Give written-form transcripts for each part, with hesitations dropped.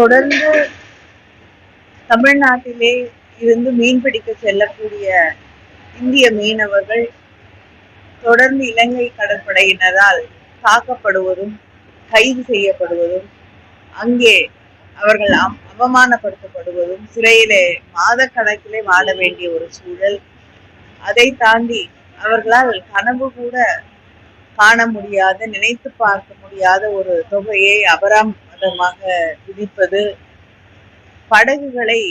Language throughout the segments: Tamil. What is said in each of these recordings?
தொடர்ந்து தமிழ்நாட்டிலே இருந்து மீன்பிடிக்க செல்லக்கூடிய இந்திய மீனவர்கள் தொடர்ந்து இலங்கை கடற்படையினரால் தாக்கப்படுவதும் கைது செய்யப்படுவதும் அங்கே அவர்கள் அவமானப்படுத்தப்படுவதும் சிறையிலே மாதக்கணக்கிலே வாழ வேண்டிய ஒரு சூழல். அதை தாண்டி அவர்களால் கனவு கூட காண முடியாத, நினைத்து பார்க்க முடியாத ஒரு தொகையை அபராதமாக விதிப்பது, படகுகளை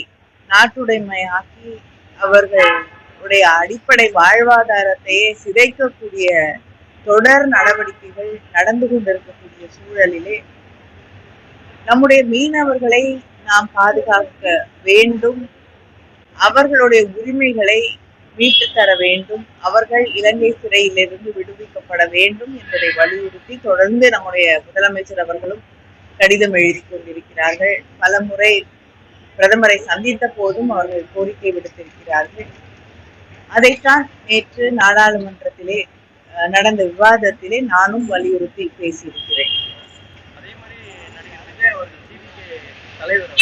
நாட்டுடைமையாக்கி அவர்களுடைய அடிப்படை வாழ்வாதாரத்தையே சிதைக்கக்கூடிய தொடர் நடவடிக்கைகள் நடந்து கொண்டிருக்கக்கூடிய சூழலிலே நம்முடைய மீனவர்களை நாம் பாதுகாக்க வேண்டும். அவர்களுடைய உரிமைகளை மீட்டு தர வேண்டும். அவர்கள் இலங்கை சிறையிலிருந்து விடுவிக்கப்பட வேண்டும் என்பதை வலியுறுத்தி தொடர்ந்து நம்முடைய முதலமைச்சர் அவர்களும் கடிதம் எழுதி கொண்டிருக்கிறார்கள். பல முறை பிரதமரை சந்தித்த போதும் அவர்கள் கோரிக்கை விடுத்திருக்கிறார்கள். அதைத்தான் நேற்று நாடாளுமன்றத்திலே நடந்த விவாதத்திலே நானும் வலியுறுத்தி பேசியிருக்கிறேன். அதே மாதிரி நடிகர் விஜய் அவர்கள் தலைவர்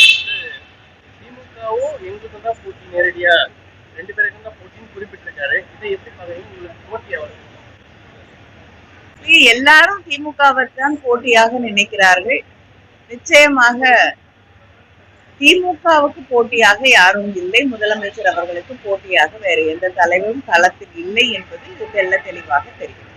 திமுகவும் எங்களுக்கு தான் போட்டி, நேரடியா 2 பேருக்கும் தான் போட்டின்னு குறிப்பிட்டிருக்காரு. இதை எப்படி பாக்குறீங்க? உங்களுக்கு போட்டி அவர்கள் எல்லாரும் திமுகவை தான் போட்டியாக நினைக்கிறார்கள். நிச்சயமாக திமுகவுக்கு போட்டியாக யாரும் இல்லை. முதலமைச்சர் அவர்களுக்கு போட்டியாக வேறு எந்த தலைவரும் களத்தில் இல்லை என்பது தெல்ல தெளிவாக தெரியும்.